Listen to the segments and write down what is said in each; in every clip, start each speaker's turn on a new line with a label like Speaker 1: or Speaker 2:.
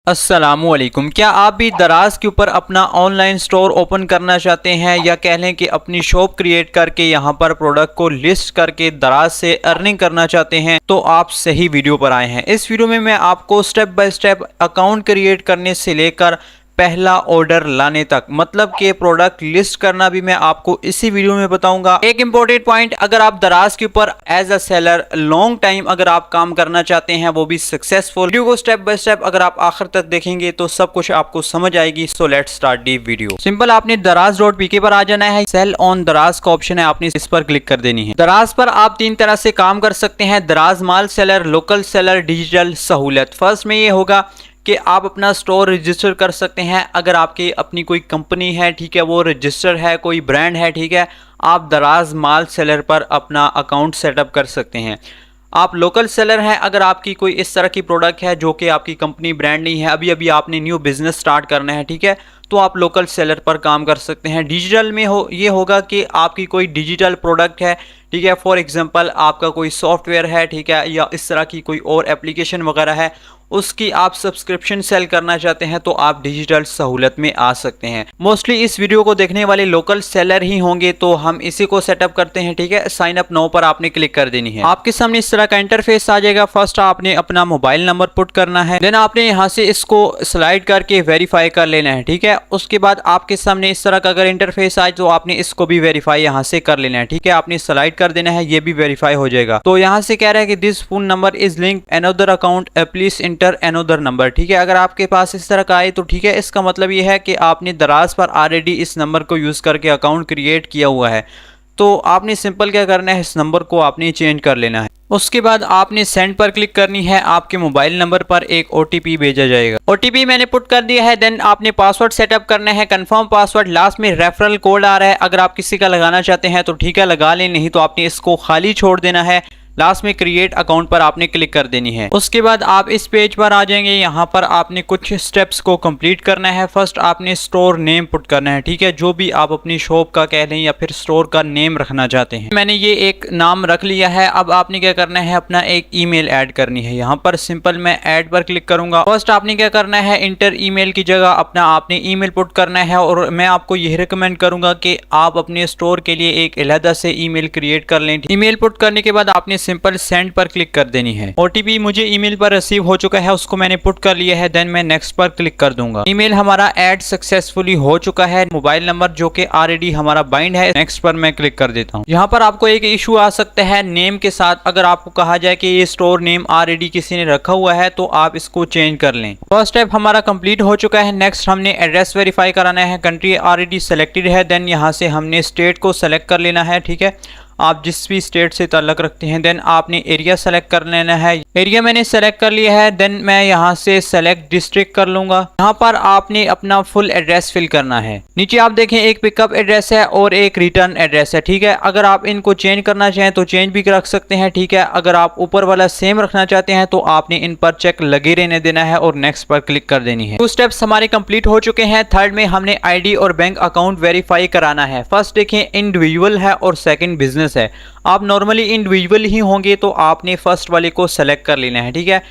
Speaker 1: अस्सलामुअलैकुम। क्या आप भी दराज के ऊपर अपना ऑनलाइन स्टोर ओपन करना चाहते हैं या कह लें कि अपनी शॉप क्रिएट करके यहां पर प्रोडक्ट को लिस्ट करके दराज से अर्निंग करना चाहते हैं? तो आप सही वीडियो पर आए हैं। इस वीडियो में मैं आपको step by step account create करने से लेकर पहला ऑर्डर लाने तक, मतलब कि प्रोडक्ट लिस्ट करना भी मैं आपको इसी वीडियो में बताऊंगा। एक इंपॉर्टेंट पॉइंट, अगर आप दराज के ऊपर as a seller long time अगर आप काम करना चाहते हैं, वो भी सक्सेसफुल, वीडियो को स्टेप बाय स्टेप अगर आप आखिर तक देखेंगे तो सब कुछ आपको समझ आएगी। So let's start the video. Simple, आपने दराज.pk पर आ जाना है। सेल ऑन दराज का ऑप्शन है, आपने इस पर क्लिक कर देनी है। दराज पर आप तीन तरह से काम कर सकते हैं: दराज माल सेलर, लोकल सेलर, डिजिटल सहूलत। फर्स्ट में ये होगा कि आप अपना स्टोर रजिस्टर कर सकते हैं। अगर आपकी अपनी कोई कंपनी है, ठीक है, वो रजिस्टर है, कोई ब्रांड है, ठीक है, आप दराज माल सेलर पर अपना अकाउंट सेटअप कर सकते हैं। आप लोकल सेलर हैं, अगर आपकी कोई इस तरह की प्रोडक्ट है जो कि आपकी कंपनी ब्रांड नहीं है, अभी अभी आपने न्यू बिजनेस स्टार्ट करना है, ठीक है, तो आप लोकल सेलर पर काम कर सकते हैं। डिजिटल में ये होगा कि आपकी कोई डिजिटल प्रोडक्ट है, ठीक है, फॉर एग्जांपल आपका कोई सॉफ्टवेयर है, ठीक है, या इस तरह की कोई और एप्लीकेशन वगैरह है, उसकी आप सब्सक्रिप्शन सेल करना चाहते हैं तो आप डिजिटल सहूलत में आ सकते हैं। मोस्टली इस वीडियो को देखने वाले लोकल सेलर ही होंगे, तो हम इसी को सेटअप करते हैं। ठीक है, साइन अप नाउ पर आपने क्लिक कर देनी है। आपके सामने इस तरह का इंटरफेस आ जाएगा। फर्स्ट आपने अपना मोबाइल नंबर पुट करना है, देन आपने यहाँ से इसको स्लाइड करके वेरीफाई कर लेना है। ठीक है, उसके बाद आपके सामने इस तरह का अगर इंटरफेस आए तो आपने इसको भी वेरीफाई यहाँ से कर लेना है। ठीक है, आपने स्लाइड कर देना है, ये भी वेरीफाई हो जाएगा। तो यहाँ से कह रहा है कि this phone number is link another account, please another number. ठीक है, अगर आपके पास इस तरह का आए तो ठीक है, इसका मतलब ये है कि आपने दराज पर ऑलरेडी इस नंबर को यूज करके अकाउंट क्रिएट किया हुआ है। तो आपने सिंपल क्या करना है, इस नंबर को आपने चेंज कर लेना है। उसके बाद आपने सेंड पर क्लिक करनी है। आपके मोबाइल नंबर पर एक ओटीपी भेजा जाएगा। ओटीपी मैंने पुट कर दिया है। देन आपने पासवर्ड सेटअप करना है, कंफर्म पासवर्ड। लास्ट में रेफरल कोड आ रहा है, अगर आप किसी का लगाना चाहते हैं तो ठीक है लगा लें, नहीं तो आपने इसको खाली छोड़ देना है। लास्ट में क्रिएट अकाउंट पर आपने क्लिक कर देनी है। उसके बाद आप इस पेज पर आ जाएंगे। यहाँ पर आपने कुछ स्टेप्स को कंप्लीट करना है। फर्स्ट आपने स्टोर नेम पुट करना है। ठीक है, जो भी आप अपनी शॉप का कह लें या फिर स्टोर का नेम रखना चाहते हैं। मैंने ये एक नाम रख लिया है। अब आपने क्या करना है, अपना एक ईमेल ऐड करनी है। यहाँ पर सिंपल मैं ऐड पर क्लिक करूंगा। फर्स्ट आपने क्या करना है, इंटर ईमेल की जगह अपना आपने ईमेल पुट करना है। और मैं आपको यही रिकमेंड करूंगा कि आप अपने स्टोर के लिए एक अलग से ईमेल क्रिएट कर लें। ईमेल पुट करने के बाद आपने सिंपल सेंड पर क्लिक कर देनी है। ओटीपी मुझे ईमेल पर रिसीव हो चुका है, उसको मैंने पुट कर लिया है। देन मैं नेक्स्ट पर क्लिक कर दूंगा। ईमेल हमारा ऐड सक्सेसफुली हो चुका है। मोबाइल नंबर जो कि ऑलरेडी हमारा बाइंड है, नेक्स्ट पर मैं क्लिक कर देता हूं। यहाँ पर आपको एक इशू आ सकता है नेम के साथ। अगर आपको कहा जाए कि ये स्टोर नेम ऑलरेडी किसी ने रखा हुआ है तो आप इसको चेंज कर लें। फर्स्ट स्टेप हमारा कंप्लीट हो चुका है। नेक्स्ट हमने एड्रेस वेरीफाई कराना है। कंट्री ऑलरेडी सेलेक्टेड है। देन यहाँ से हमने स्टेट को सेलेक्ट कर लेना है। ठीक है, आप जिस भी स्टेट से ताल्लुक रखते हैं। देन आपने एरिया सेलेक्ट कर लेना है। एरिया मैंने सेलेक्ट कर लिया है। देन मैं यहाँ से सेलेक्ट डिस्ट्रिक्ट कर लूंगा। यहाँ पर आपने अपना फुल एड्रेस फिल करना है। नीचे आप देखें एक पिकअप एड्रेस है और एक रिटर्न एड्रेस है। ठीक है, अगर आप इनको चेंज करना चाहें तो चेंज भी रख सकते हैं। ठीक है, अगर आप ऊपर वाला सेम रखना चाहते हैं तो आपने इन पर चेक लगे रहने देना है और नेक्स्ट पर क्लिक कर देनी है। 2 स्टेप्स हमारे कंप्लीट हो चुके हैं। थर्ड में हमने आईडी और बैंक अकाउंट वेरीफाई कराना है। फर्स्ट देखें इंडिविजुअल है और सेकंड बिजनेस है। आप नॉर्मली इंडिविजुअल ही होंगे तो आपने फर्स्ट वाले को सेलेक्ट कर लेना है। ठीक है,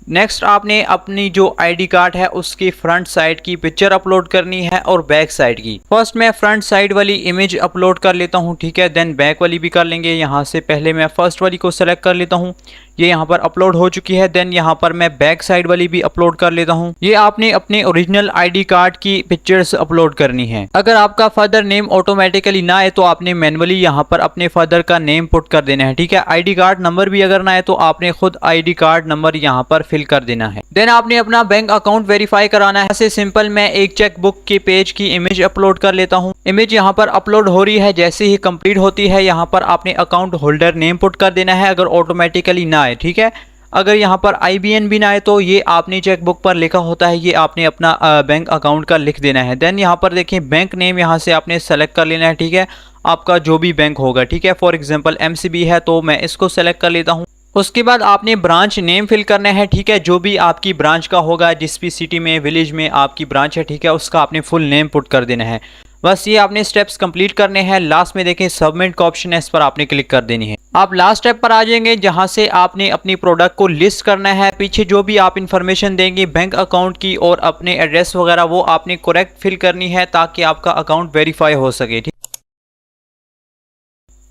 Speaker 1: नेक्स्ट आपने अपनी जो आईडी कार्ड है उसकी फ्रंट साइड की पिक्चर अपलोड करनी है और बैक साइड की। फर्स्ट मैं फ्रंट साइड वाली इमेज अपलोड कर लेता हूं। ठीक है, देन बैक वाली भी कर लेंगे। यहां से पहले मैं फर्स्ट वाली को सेलेक्ट कर लेता हूं, ये यहाँ पर अपलोड हो चुकी है। देन यहाँ पर मैं बैक साइड वाली भी अपलोड कर लेता हूँ। ये आपने अपने ओरिजिनल आईडी कार्ड की पिक्चर्स अपलोड करनी है। अगर आपका फादर नेम ऑटोमेटिकली ना आए तो आपने मैनुअली यहाँ पर अपने फादर का नेम पुट कर देना है। ठीक है, आईडी कार्ड नंबर भी अगर ना आए तो आपने खुद आईडी कार्ड नंबर यहाँ पर फिल कर देना है। देन आपने अपना बैंक अकाउंट वेरीफाई कराना है। ऐसे सिंपल मैं एक चेकबुक के पेज की इमेज अपलोड कर लेता हूँ। इमेज यहाँ पर अपलोड हो रही है। जैसे ही कंप्लीट होती है यहाँ पर आपने अकाउंट होल्डर नेम पुट कर देना है, अगर ऑटोमेटिकली ना आए। ठीक है, अगर यहाँ पर IBN भी ना आए तो ये आपने चेकबुक पर लिखा होता है, ये आपने अपना बैंक अकाउंट का लिख देना है। देन यहाँ पर देखें बैंक नेम यहाँ से आपने सेलेक्ट कर लेना है। ठीक है, आपका जो भी बैंक होगा। ठीक है, फॉर एग्जांपल MCB है तो मैं इसको सेलेक्ट कर लेता हूँ। उसके बाद आपने ब्रांच नेम फिल करना है। ठीक है, जो भी आपकी ब्रांच का होगा, जिस भी सिटी में विलेज में आपकी ब्रांच है, ठीक है, उसका आपने फुल नेम पुट कर देना है। बस ये आपने स्टेप्स कंप्लीट करने हैं। लास्ट में देखें सबमिट का ऑप्शन है, इस पर आपने क्लिक कर देनी है। आप लास्ट स्टेप पर आ जाएंगे जहां से आपने अपनी प्रोडक्ट को लिस्ट करना है। पीछे जो भी आप इंफॉर्मेशन देंगे बैंक अकाउंट की और अपने एड्रेस वगैरह, वो आपने करेक्ट फिल करनी है ताकि आपका अकाउंट वेरीफाई हो सके। ठीक,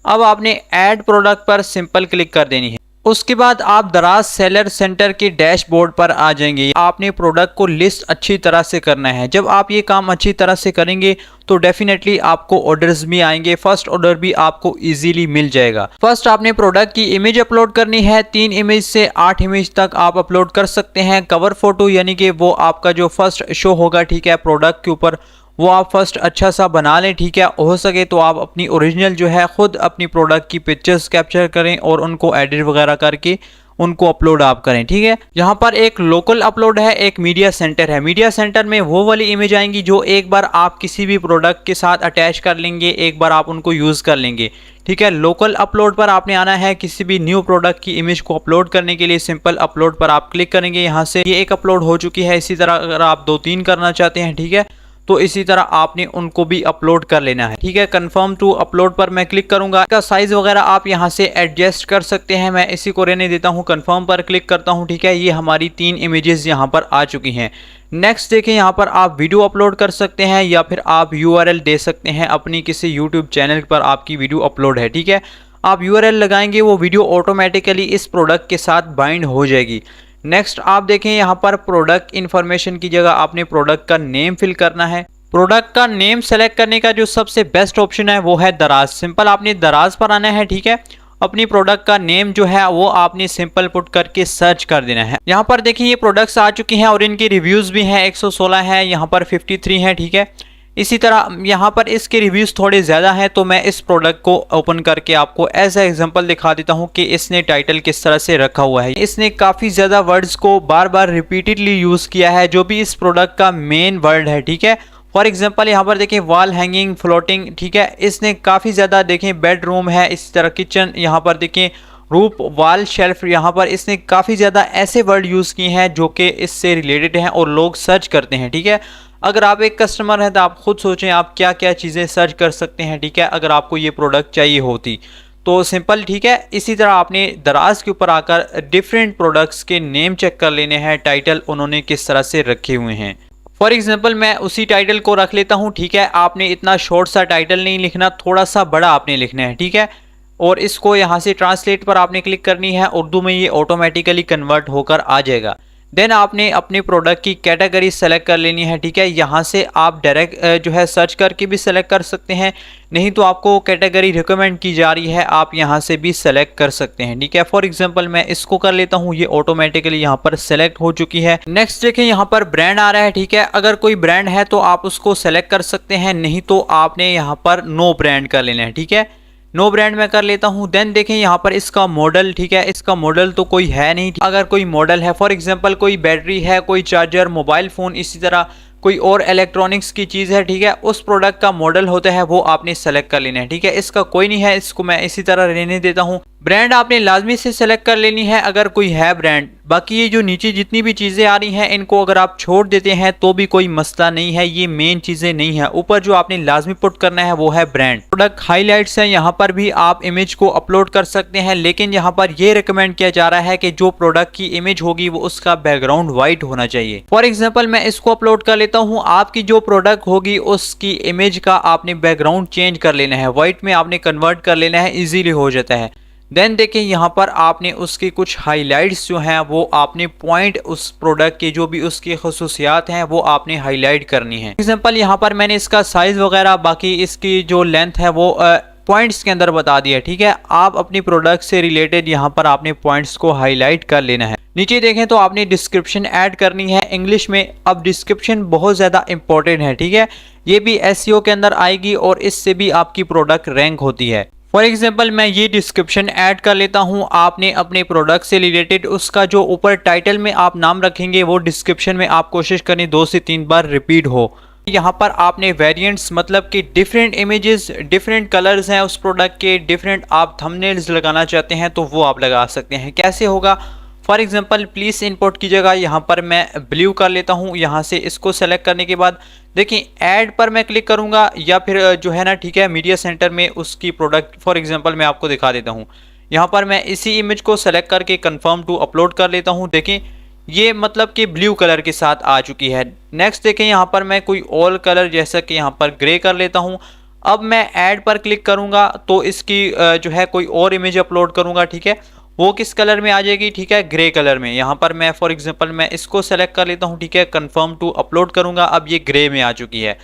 Speaker 1: अब आपने ऐड प्रोडक्ट पर सिंपल क्लिक कर देनी है। उसके बाद आप दराज सेलर सेंटर के डैशबोर्ड पर आ जाएंगे। आपने प्रोडक्ट को लिस्ट अच्छी तरह से करना है। जब आप ये काम अच्छी तरह से करेंगे तो डेफिनेटली आपको ऑर्डर्स भी आएंगे। फर्स्ट ऑर्डर भी आपको इजीली मिल जाएगा। फर्स्ट आपने प्रोडक्ट की इमेज अपलोड करनी है। 3 इमेज से 8 इमेज तक आप अपलोड कर सकते हैं। कवर फोटो यानी कि वो आपका जो फर्स्ट शो होगा, ठीक है, प्रोडक्ट के ऊपर, वो आप फर्स्ट अच्छा सा बना लें। ठीक है, हो सके तो आप अपनी ओरिजिनल जो है खुद अपनी प्रोडक्ट की पिक्चर्स कैप्चर करें और उनको एडिट वगैरह करके उनको अपलोड आप करें। ठीक है, यहाँ पर एक लोकल अपलोड है, एक मीडिया सेंटर है। मीडिया सेंटर में वो वाली इमेज आएंगी जो एक बार आप किसी भी प्रोडक्ट के साथ अटैच कर लेंगे, एक बार आप उनको यूज़ कर लेंगे। ठीक है, लोकल अपलोड पर आपने आना है। किसी भी न्यू प्रोडक्ट की इमेज को अपलोड करने के लिए सिंपल अपलोड पर आप क्लिक करेंगे। यहाँ से ये एक अपलोड हो चुकी है। इसी तरह अगर आप 2-3 करना चाहते हैं, ठीक है, तो इसी तरह आपने उनको भी अपलोड कर लेना है। ठीक है, कंफर्म टू अपलोड पर मैं क्लिक करूंगा। इसका साइज वगैरह आप यहां से एडजस्ट कर सकते हैं। मैं इसी को रहने देता हूं, कंफर्म पर क्लिक करता हूं। ठीक है, ये हमारी 3 इमेजेस यहां पर आ चुकी हैं। नेक्स्ट देखें, यहां पर आप वीडियो अपलोड कर सकते हैं या फिर आप URL दे सकते हैं। अपनी किसी यूट्यूब चैनल पर आपकी वीडियो अपलोड है, ठीक है, आप URL लगाएंगे, वो वीडियो ऑटोमेटिकली इस प्रोडक्ट के साथ बाइंड हो जाएगी। नेक्स्ट आप देखें, यहाँ पर प्रोडक्ट इन्फॉर्मेशन की जगह आपने प्रोडक्ट का नेम फिल करना है। प्रोडक्ट का नेम सेलेक्ट करने का जो सबसे बेस्ट ऑप्शन है वो है दराज। सिंपल आपने दराज पर आना है। ठीक है, अपनी प्रोडक्ट का नेम जो है वो आपने सिंपल पुट करके सर्च कर देना है। यहाँ पर देखिए ये प्रोडक्ट्स आ चुकी हैं और इनकी रिव्यूज़ भी हैं। 116 है, यहाँ पर 53 है। ठीक है, इसी तरह यहाँ पर इसके रिव्यूज़ थोड़े ज़्यादा हैं, तो मैं इस प्रोडक्ट को ओपन करके आपको एज ए एग्जांपल दिखा देता हूँ कि इसने टाइटल किस तरह से रखा हुआ है। इसने काफ़ी ज़्यादा वर्ड्स को बार बार रिपीटेडली यूज़ किया है, जो भी इस प्रोडक्ट का मेन वर्ड है। ठीक है, फॉर एग्जांपल यहाँ पर देखें वॉल हैंगिंग, फ्लोटिंग। ठीक है, इसने काफ़ी ज़्यादा देखें बेडरूम है, इस तरह किचन, यहाँ पर देखें रूप, वॉल शेल्फ, यहाँ पर इसने काफ़ी ज़्यादा ऐसे वर्ड यूज़ किए हैं जो कि इससे रिलेटेड हैं और लोग सर्च करते हैं। ठीक है, अगर आप एक कस्टमर हैं तो आप खुद सोचें आप क्या क्या चीज़ें सर्च कर सकते हैं। ठीक है, अगर आपको ये प्रोडक्ट चाहिए होती तो सिंपल। ठीक है, इसी तरह आपने दराज के ऊपर आकर डिफरेंट प्रोडक्ट्स के नेम चेक कर लेने हैं, टाइटल उन्होंने किस तरह से रखे हुए हैं। फॉर एग्जांपल मैं उसी टाइटल को रख लेता हूं। ठीक है, आपने इतना शॉर्ट सा टाइटल नहीं लिखना, थोड़ा सा बड़ा आपने लिखना है। ठीक है, और इसको यहां से ट्रांसलेट पर आपने क्लिक करनी है। उर्दू में ये ऑटोमेटिकली कन्वर्ट होकर आ जाएगा। देन आपने अपने प्रोडक्ट की कैटेगरी सेलेक्ट कर लेनी है। ठीक है, यहाँ से आप डायरेक्ट जो है सर्च करके भी सेलेक्ट कर सकते हैं, नहीं तो आपको कैटेगरी रिकमेंड की जा रही है, आप यहाँ से भी सेलेक्ट कर सकते हैं। ठीक है, फॉर एग्जांपल मैं इसको कर लेता हूँ, ये ऑटोमेटिकली यहाँ पर सेलेक्ट हो चुकी है। नेक्स्ट देखें, यहाँ पर ब्रांड आ रहा है। ठीक है, अगर कोई ब्रांड है तो आप उसको सेलेक्ट कर सकते हैं, नहीं तो आपने यहाँ पर नो ब्रांड कर लेना है। ठीक है, नो ब्रांड में कर लेता हूं। देन देखें यहाँ पर इसका मॉडल। ठीक है, इसका मॉडल तो कोई है नहीं। अगर कोई मॉडल है, फॉर एग्जांपल कोई बैटरी है, कोई चार्जर, मोबाइल फ़ोन, इसी तरह कोई और इलेक्ट्रॉनिक्स की चीज़ है, ठीक है, उस प्रोडक्ट का मॉडल होता है वो आपने सेलेक्ट कर लेना है। ठीक है, इसका कोई नहीं है, इसको मैं इसी तरह रहने देता हूँ। ब्रांड आपने लाजमी से सेलेक्ट कर लेनी है अगर कोई है ब्रांड। बाकी ये जो नीचे जितनी भी चीज़ें आ रही हैं इनको अगर आप छोड़ देते हैं तो भी कोई मसला नहीं है, ये मेन चीज़ें नहीं है। ऊपर जो आपने लाजमी पुट करना है वो है ब्रांड। प्रोडक्ट हाईलाइट्स हैं, यहाँ पर भी आप इमेज को अपलोड कर सकते हैं, लेकिन यहाँ पर ये रिकमेंड किया जा रहा है कि जो प्रोडक्ट की इमेज होगी वो उसका बैकग्राउंड व्हाइट होना चाहिए। फॉर एग्जाम्पल मैं इसको अपलोड कर लेता हूँ। आपकी जो प्रोडक्ट होगी उसकी इमेज का आपने बैकग्राउंड चेंज कर लेना है, व्हाइट में आपने कन्वर्ट कर लेना है, इजीली हो जाता है। देन देखें यहाँ पर आपने उसके कुछ हाइलाइट्स जो हैं वो आपने पॉइंट उस प्रोडक्ट के जो भी उसकी खसूसियात हैं वो आपने हाईलाइट करनी है। एग्जांपल यहाँ पर मैंने इसका साइज वगैरह, बाकी इसकी जो लेंथ है वो पॉइंट्स के अंदर बता दिया। ठीक है, आप अपनी प्रोडक्ट से रिलेटेड यहाँ पर आपने पॉइंट्स को हाईलाइट कर लेना है। नीचे देखें तो आपने डिस्क्रिप्शन ऐड करनी है इंग्लिश में। अब डिस्क्रिप्शन बहुत ज़्यादा इंपॉर्टेंट है। ठीक है, ये भी SEO के अंदर आएगी और इससे भी आपकी प्रोडक्ट रैंक होती है। फॉर एग्जाम्पल मैं ये डिस्क्रिप्शन ऐड कर लेता हूँ। आपने अपने प्रोडक्ट से रिलेटेड उसका जो ऊपर टाइटल में आप नाम रखेंगे वो डिस्क्रिप्शन में आप कोशिश करें 2 से 3 बार रिपीट हो। यहाँ पर आपने वेरिएंट्स मतलब कि डिफरेंट इमेजेस, डिफरेंट कलर्स हैं उस प्रोडक्ट के, डिफरेंट आप थंबनेल्स लगाना चाहते हैं तो वो आप लगा सकते हैं। कैसे होगा? फॉर एग्जांपल प्लीज इंपोर्ट की जगह यहाँ पर मैं ब्लू कर लेता हूँ। यहाँ से इसको सेलेक्ट करने के बाद देखिए ऐड पर मैं क्लिक करूँगा या फिर जो है ना, ठीक है, मीडिया सेंटर में उसकी प्रोडक्ट फॉर एग्जांपल मैं आपको दिखा देता हूँ। यहाँ पर मैं इसी इमेज को सेलेक्ट करके कंफर्म टू अपलोड कर लेता हूँ। देखिए ये मतलब कि ब्लू कलर के साथ आ चुकी है। नेक्स्ट देखें यहाँ पर मैं कोई और कलर जैसा कि यहाँ पर ग्रे कर लेता हूँ। अब मैं ऐड पर क्लिक करूँगा तो इसकी जो है कोई और इमेज अपलोड करूँगा, ठीक है, वो किस कलर में आ जाएगी, ठीक है, ग्रे कलर में। यहाँ पर मैं फॉर एग्जांपल मैं इसको सेलेक्ट कर लेता हूँ, ठीक है, कंफर्म टू अपलोड करूँगा। अब ये ग्रे में आ चुकी है।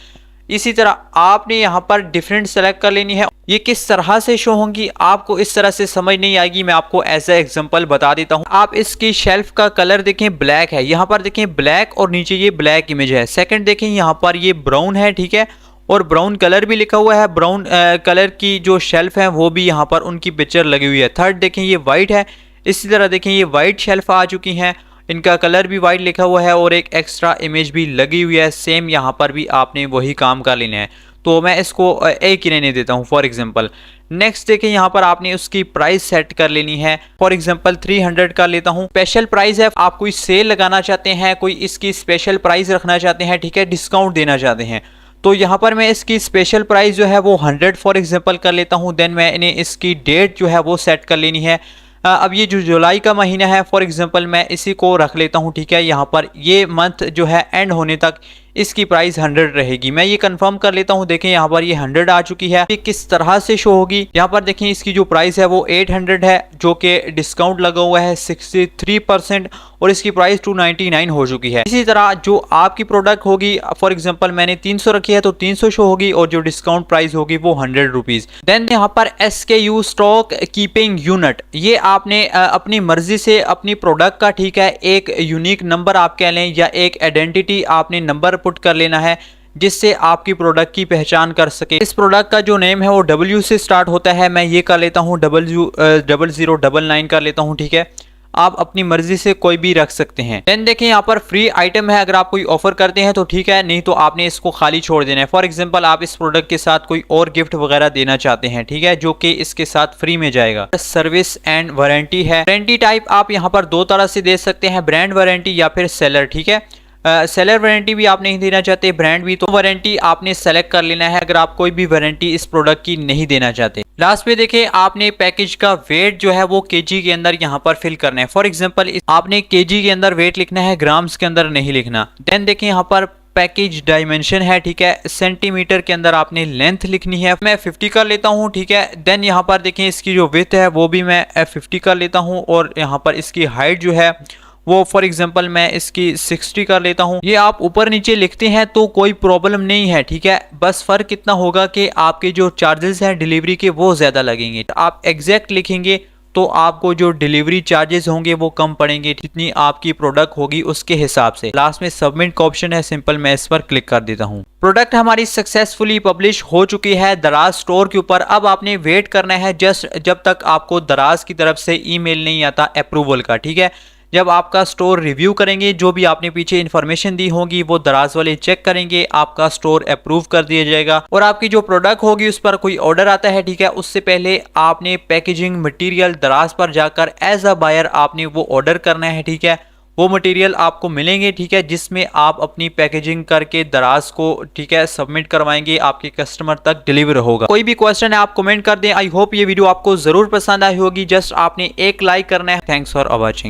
Speaker 1: इसी तरह आपने यहाँ पर डिफरेंट सेलेक्ट कर लेनी है। ये किस तरह से शो होंगी आपको इस तरह से समझ नहीं आएगी, मैं आपको एज ए एग्जांपल बता देता हूँ। आप इसकी शेल्फ का कलर देखें ब्लैक है, यहाँ पर देखें ब्लैक और नीचे ये ब्लैक इमेज है। सेकंड देखें यहाँ पर ये ब्राउन है, ठीक है, और ब्राउन कलर भी लिखा हुआ है। ब्राउन कलर की जो शेल्फ है वो भी यहाँ पर उनकी पिक्चर लगी हुई है। थर्ड देखें ये वाइट है, इसी तरह देखें ये वाइट शेल्फ आ चुकी हैं, इनका कलर भी वाइट लिखा हुआ है और एक एक्स्ट्रा इमेज भी लगी हुई है। सेम यहाँ पर भी आपने वही काम कर लेना है। तो मैं इसको एक ही रहने देता हूँ फॉर एग्जांपल। नेक्स्ट देखें यहाँ पर आपने उसकी प्राइस सेट कर लेनी है। फॉर एग्जांपल 300 कर लेता हूँ। स्पेशल प्राइस है, आप कोई सेल लगाना चाहते हैं, कोई इसकी स्पेशल प्राइस रखना चाहते हैं, ठीक है, डिस्काउंट देना चाहते हैं, तो यहाँ पर मैं इसकी स्पेशल प्राइस जो है वो 100 फॉर एग्जांपल कर लेता हूँ। देन मैंने इसकी डेट जो है वो सेट कर लेनी है। अब ये जो जुलाई का महीना है फॉर एग्जांपल मैं इसी को रख लेता हूँ, ठीक है, यहाँ पर ये मंथ जो है एंड होने तक इसकी प्राइस 100 रहेगी। मैं ये कंफर्म कर लेता हूँ। देखें यहाँ पर ये 100 आ चुकी है। ये किस तरह से शो होगी, यहाँ पर देखें इसकी जो प्राइस है वो 800 है, जो कि डिस्काउंट लगा हुआ है 63% और इसकी प्राइस 299 हो चुकी है। इसी तरह जो आपकी प्रोडक्ट होगी फॉर एग्जांपल मैंने 300 रखी है तो 300 शो होगी और जो डिस्काउंट प्राइस होगी वो 100 रुपीज। देन यहाँ पर SKU स्टॉक कीपिंग यूनिट, ये आपने अपनी मर्जी से अपनी प्रोडक्ट का, ठीक है, एक यूनिक नंबर आप कह लें या एक आइडेंटिटी आपने नंबर पुट कर लेना है जिससे आपकी प्रोडक्ट की पहचान कर सके। इस प्रोडक्ट का जो नेम है वो W से स्टार्ट होता है, मैं ये कर लेता हूँ 0099 कर लेता हूँ, ठीक है। आप अपनी मर्जी से कोई भी रख सकते हैं। देन देखें यहाँ पर फ्री आइटम है, अगर आप कोई ऑफर करते हैं तो ठीक है, नहीं तो आपने इसको खाली छोड़ देना है। फॉर एग्जांपल आप इस प्रोडक्ट के साथ कोई और गिफ्ट वगैरह देना चाहते हैं, ठीक है, जो कि इसके साथ फ्री में जाएगा। सर्विस एंड वारंटी है। वारंटी टाइप आप यहाँ पर दो तरह से दे सकते हैं, ब्रांड वारंटी या फिर सेलर, ठीक है। सेलर वारंटी भी आप नहीं देना चाहते, ब्रांड भी, तो वारंटी आपने सेलेक्ट कर लेना है अगर आप कोई भी वारंटी इस प्रोडक्ट की नहीं देना चाहते। लास्ट में देखिए आपने पैकेज का वेट जो है वो केजी के अंदर यहाँ पर फिल करना है। फॉर एग्जांपल आपने केजी के अंदर वेट लिखना है, ग्राम्स के अंदर नहीं लिखना। देन देखिए यहाँ पर पैकेज डायमेंशन है, ठीक है, सेंटीमीटर के अंदर आपने लेंथ लिखनी है, मैं 50 कर लेता हूँ, ठीक है। देन यहाँ पर देखिए इसकी जो विड्थ है वो भी मैं 50 कर लेता हूँ और यहाँ पर इसकी हाइट जो है वो फॉर एग्जांपल मैं इसकी 60 कर लेता हूं। ये आप ऊपर नीचे लिखते हैं तो कोई प्रॉब्लम नहीं है, ठीक है, बस फर्क इतना होगा कि आपके जो चार्जेस हैं डिलीवरी के वो ज्यादा लगेंगे। आप एग्जैक्ट लिखेंगे तो आपको जो डिलीवरी चार्जेस होंगे वो कम पड़ेंगे, जितनी आपकी प्रोडक्ट होगी उसके हिसाब से। लास्ट में सबमिट का ऑप्शन है, सिंपल मैं इस पर क्लिक कर देता हूँ। प्रोडक्ट हमारी सक्सेसफुली पब्लिश हो चुकी है दराज स्टोर के ऊपर। अब आपने वेट करना है जस्ट जब तक आपको दराज की तरफ से ईमेल नहीं आता अप्रूवल का, ठीक है। जब आपका स्टोर रिव्यू करेंगे, जो भी आपने पीछे इन्फॉर्मेशन दी होगी वो दराज वाले चेक करेंगे, आपका स्टोर अप्रूव कर दिया जाएगा और आपकी जो प्रोडक्ट होगी उस पर कोई ऑर्डर आता है, ठीक है, उससे पहले आपने पैकेजिंग मटेरियल दराज पर जाकर एज अ बायर आपने वो ऑर्डर करना है, ठीक है। वो मटेरियल आपको मिलेंगे, ठीक है, जिसमें आप अपनी पैकेजिंग करके दराज को, ठीक है, सबमिट करवाएंगे, आपके कस्टमर तक डिलीवर होगा। कोई भी क्वेश्चन है आप कमेंट कर दें। आई होप ये वीडियो आपको जरूर पसंद आई होगी। जस्ट आपने एक लाइक करना है। Thanks for watching.